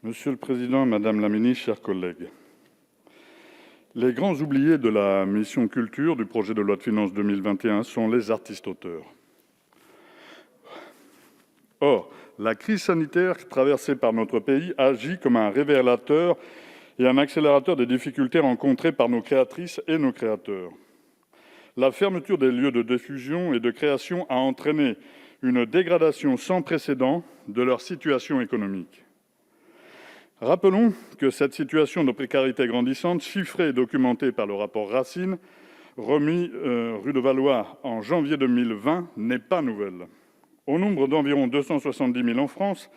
Monsieur le président, madame la ministre, chers collègues, les grands oubliés de la mission culture du projet de loi de finances 2021 sont les artistes-auteurs. Or, la crise sanitaire traversée par notre pays agit comme un révélateur et un accélérateur des difficultés rencontrées par nos créatrices et nos créateurs. La fermeture des lieux de diffusion et de création a entraîné une dégradation sans précédent de leur situation économique. Rappelons que cette situation de précarité grandissante, chiffrée et documentée par le rapport Racine, remis rue de Valois en janvier 2020, n'est pas nouvelle. Au nombre d'environ 270 000 en France,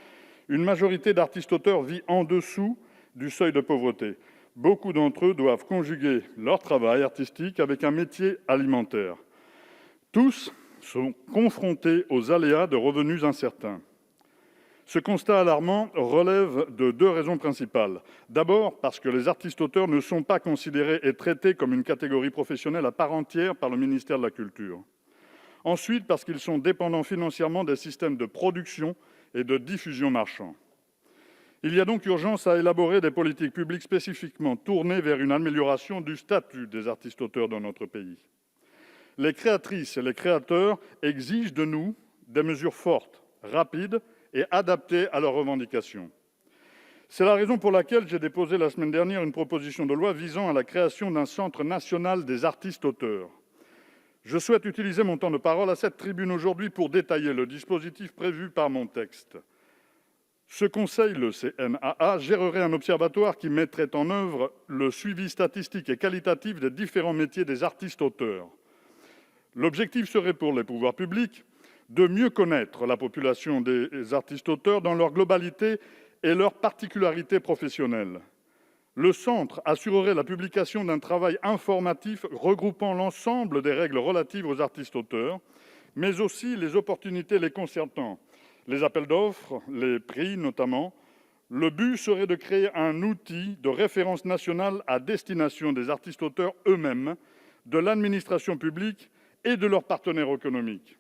une majorité d'artistes-auteurs vit en dessous du seuil de pauvreté. Beaucoup d'entre eux doivent conjuguer leur travail artistique avec un métier alimentaire. Tous sont confrontés aux aléas de revenus incertains. Ce constat alarmant relève de deux raisons principales. D'abord, parce que les artistes-auteurs ne sont pas considérés et traités comme une catégorie professionnelle à part entière par le ministère de la Culture. Ensuite, parce qu'ils sont dépendants financièrement des systèmes de production et de diffusion marchands. Il y a donc urgence à élaborer des politiques publiques spécifiquement tournées vers une amélioration du statut des artistes-auteurs dans notre pays. Les créatrices et les créateurs exigent de nous des mesures fortes, rapides et adaptées à leurs revendications. C'est la raison pour laquelle j'ai déposé la semaine dernière une proposition de loi visant à la création d'un centre national des artistes-auteurs. Je souhaite utiliser mon temps de parole à cette tribune aujourd'hui pour détailler le dispositif prévu par mon texte. Ce conseil, le CNAA, gérerait un observatoire qui mettrait en œuvre le suivi statistique et qualitatif des différents métiers des artistes-auteurs. L'objectif serait pour les pouvoirs publics de mieux connaître la population des artistes-auteurs dans leur globalité et leurs particularités professionnelles. Le centre assurerait la publication d'un travail informatif regroupant l'ensemble des règles relatives aux artistes-auteurs, mais aussi les opportunités les concernant, les appels d'offres, les prix notamment. Le but serait de créer un outil de référence nationale à destination des artistes-auteurs eux-mêmes, de l'administration publique et de leurs partenaires économiques.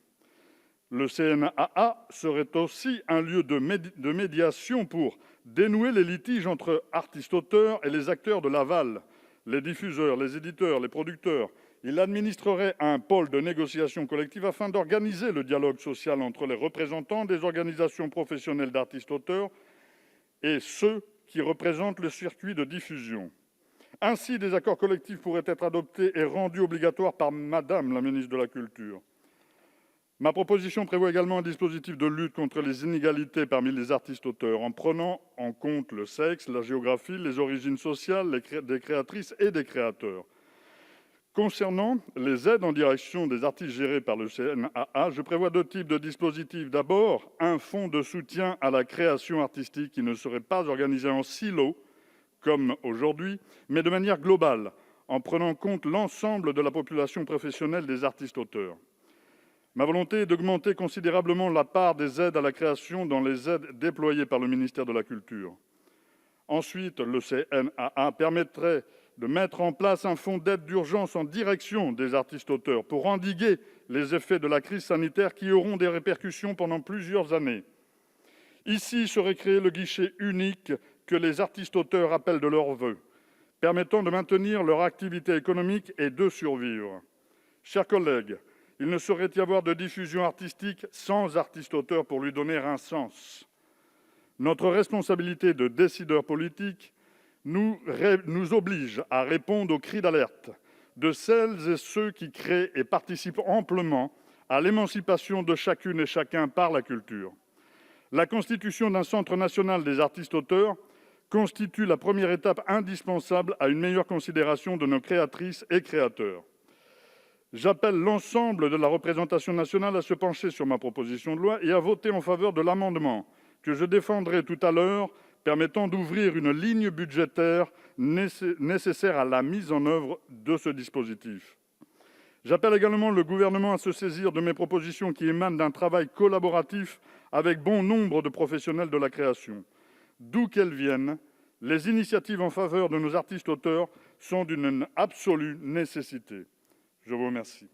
Le CNAA serait aussi un lieu de médiation pour dénouer les litiges entre artistes-auteurs et les acteurs de l'aval, les diffuseurs, les éditeurs, les producteurs. Il administrerait un pôle de négociation collective afin d'organiser le dialogue social entre les représentants des organisations professionnelles d'artistes-auteurs et ceux qui représentent le circuit de diffusion. Ainsi, des accords collectifs pourraient être adoptés et rendus obligatoires par Madame la ministre de la Culture. Ma proposition prévoit également un dispositif de lutte contre les inégalités parmi les artistes-auteurs en prenant en compte le sexe, la géographie, les origines sociales des créatrices et des créateurs. Concernant les aides en direction des artistes gérés par le CNAA, je prévois deux types de dispositifs. D'abord, un fonds de soutien à la création artistique qui ne serait pas organisé en silo, comme aujourd'hui, mais de manière globale, en prenant en compte l'ensemble de la population professionnelle des artistes-auteurs. Ma volonté est d'augmenter considérablement la part des aides à la création dans les aides déployées par le ministère de la Culture. Ensuite, le CNAA permettrait de mettre en place un fonds d'aide d'urgence en direction des artistes-auteurs pour endiguer les effets de la crise sanitaire qui auront des répercussions pendant plusieurs années. Ici serait créé le guichet unique que les artistes-auteurs appellent de leurs vœux, permettant de maintenir leur activité économique et de survivre. Chers collègues, il ne saurait y avoir de diffusion artistique sans artiste-auteur pour lui donner un sens. Notre responsabilité de décideurs politiques nous oblige à répondre aux cris d'alerte de celles et ceux qui créent et participent amplement à l'émancipation de chacune et chacun par la culture. La constitution d'un centre national des artistes-auteurs constitue la première étape indispensable à une meilleure considération de nos créatrices et créateurs. J'appelle l'ensemble de la représentation nationale à se pencher sur ma proposition de loi et à voter en faveur de l'amendement que je défendrai tout à l'heure, permettant d'ouvrir une ligne budgétaire nécessaire à la mise en œuvre de ce dispositif. J'appelle également le Gouvernement à se saisir de mes propositions qui émanent d'un travail collaboratif avec bon nombre de professionnels de la création. D'où qu'elles viennent, les initiatives en faveur de nos artistes-auteurs sont d'une absolue nécessité. Je vous remercie.